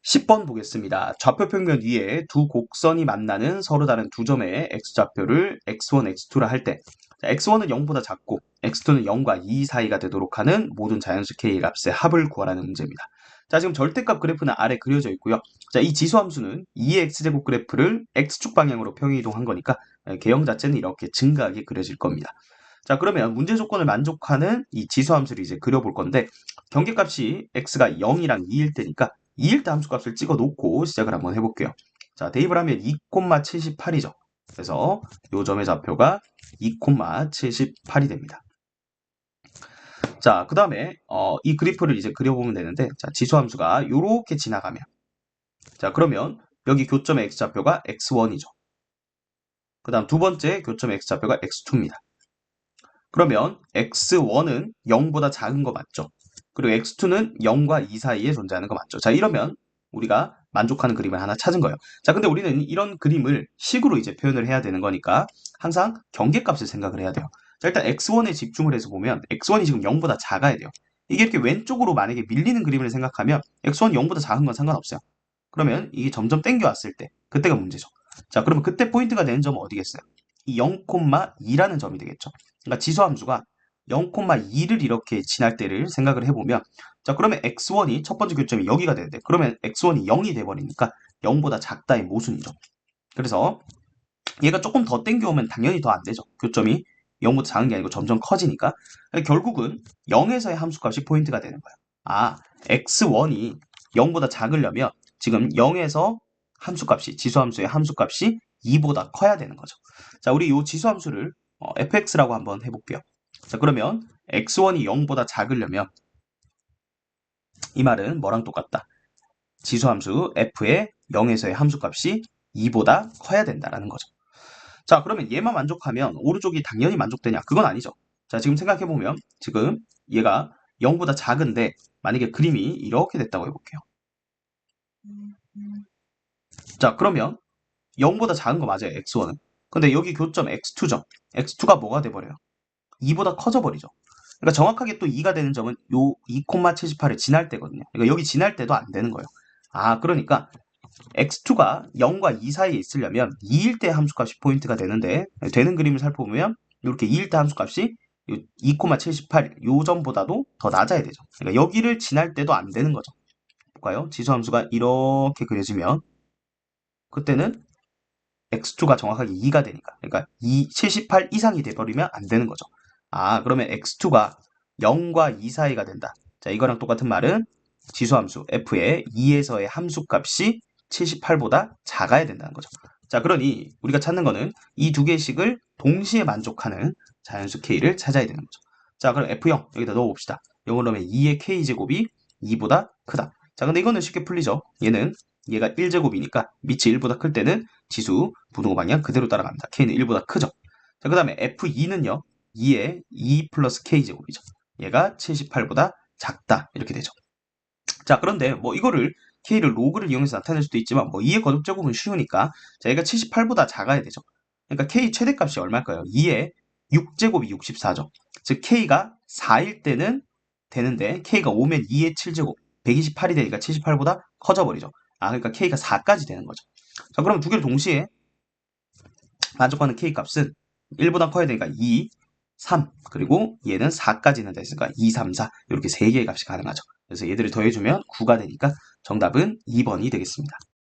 10번 보겠습니다. 좌표평면 위에 두 곡선이 만나는 서로 다른 두 점의 x좌표를 x1, x2라 할 때 x1은 0보다 작고 x2는 0과 2 사이가 되도록 하는 모든 자연수 k의 값의 합을 구하라는 문제입니다. 자, 지금 절대값 그래프는 아래 그려져 있고요. 자, 이 지수함수는 2의 x제곱 그래프를 x축 방향으로 평행이동한 거니까 개형 자체는 이렇게 증가하게 그려질 겁니다. 자, 그러면 문제 조건을 만족하는 이 지수함수를 이제 그려볼 건데 경계값이 x가 0이랑 2일 때니까 2일 때 함수값을 찍어 놓고 시작을 한번 해볼게요. 자, 대입을 하면 2,78이죠. 그래서 요 점의 좌표가 2,78이 됩니다. 자, 그 다음에 이 그래프를 이제 그려보면 되는데, 자, 지수함수가 요렇게 지나가면, 자, 그러면 여기 교점의 x좌표가 x1이죠. 그 다음 두 번째 교점의 x좌표가 x2입니다. 그러면 x1은 0보다 작은 거 맞죠? 그리고 x2는 0과 2 사이에 존재하는 거 맞죠? 자, 이러면 우리가 만족하는 그림을 하나 찾은 거예요. 자, 근데 우리는 이런 그림을 식으로 이제 표현을 해야 되는 거니까 항상 경계값을 생각을 해야 돼요. 자, 일단 x1에 집중을 해서 보면 x1이 지금 0보다 작아야 돼요. 이게 이렇게 왼쪽으로 만약에 밀리는 그림을 생각하면 x1 0보다 작은 건 상관없어요. 그러면 이게 점점 땡겨왔을 때 그때가 문제죠. 자, 그러면 그때 포인트가 되는 점은 어디겠어요? 이 0,2라는 점이 되겠죠. 그러니까 지수함수가 0,2를 이렇게 지날 때를 생각을 해보면, 자, 그러면 x1이 첫 번째 교점이 여기가 되는데, 그러면 x1이 0이 돼버리니까 0보다 작다의 모순이죠. 그래서 얘가 조금 더 땡겨오면 당연히 더 안 되죠. 교점이 0보다 작은 게 아니고 점점 커지니까. 결국은 0에서의 함수값이 포인트가 되는 거예요. 아, x1이 0보다 작으려면 지금 0에서 함수값이, 지수함수의 함수값이 2보다 커야 되는 거죠. 자, 우리 이 지수함수를 fx라고 한번 해볼게요. 자, 그러면 x1이 0보다 작으려면 이 말은 뭐랑 똑같다? 지수함수 f의 0에서의 함수값이 2보다 커야 된다라는 거죠. 자, 그러면 얘만 만족하면 오른쪽이 당연히 만족되냐? 그건 아니죠. 자, 지금 생각해보면 지금 얘가 0보다 작은데 만약에 그림이 이렇게 됐다고 해볼게요. 자, 그러면 0보다 작은 거 맞아요, x1은. 근데 여기 교점 x2점. x2가 뭐가 돼버려요? 2보다 커져 버리죠. 그러니까 정확하게 또 2가 되는 점은 요 2,78을 지날 때거든요. 그러니까 여기 지날 때도 안 되는 거예요. 아, 그러니까 x2가 0과 2 사이에 있으려면 2일 때 함수값이 포인트가 되는데 되는 그림을 살펴보면 이렇게 2일 때 함수값이 2,78 요 점보다도 더 낮아야 되죠. 그러니까 여기를 지날 때도 안 되는 거죠. 볼까요? 지수함수가 이렇게 그려지면 그때는 x2가 정확하게 2가 되니까 그러니까 78 이상이 돼버리면 안 되는 거죠. 아, 그러면 x2가 0과 2 사이가 된다. 자, 이거랑 똑같은 말은 지수함수 f의 2에서의 함수값이 78보다 작아야 된다는 거죠. 자, 그러니 우리가 찾는 거는 이 두 개의 식을 동시에 만족하는 자연수 k를 찾아야 되는 거죠. 자, 그럼 f0 여기다 넣어봅시다. 0을 넣으면 2의 k제곱이 2보다 크다. 자, 근데 이거는 쉽게 풀리죠. 얘가 1제곱이니까 밑이 1보다 클 때는 지수 부등호 방향 그대로 따라갑니다. k는 1보다 크죠. 자, 그 다음에 f2는요. 2의 2 플러스 k제곱이죠. 얘가 78보다 작다. 이렇게 되죠. 자, 그런데 뭐 이거를 k를 로그를 이용해서 나타낼 수도 있지만 뭐 2의 거듭제곱은 쉬우니까 자, 얘가 78보다 작아야 되죠. 그러니까 k 최대값이 얼마일까요? 2의 6제곱이 64죠. 즉 k가 4일 때는 되는데 k가 5면 2의 7제곱 128이 되니까 78보다 커져 버리죠. 아, 그러니까 k가 4까지 되는 거죠. 자, 그럼 두 개를 동시에 만족하는 k 값은 1보다 커야 되니까 2, 3, 그리고 얘는 4까지는 됐으니까 2, 3, 4 이렇게 세 개의 값이 가능하죠. 그래서 얘들을 더해주면 9가 되니까 정답은 2번이 되겠습니다.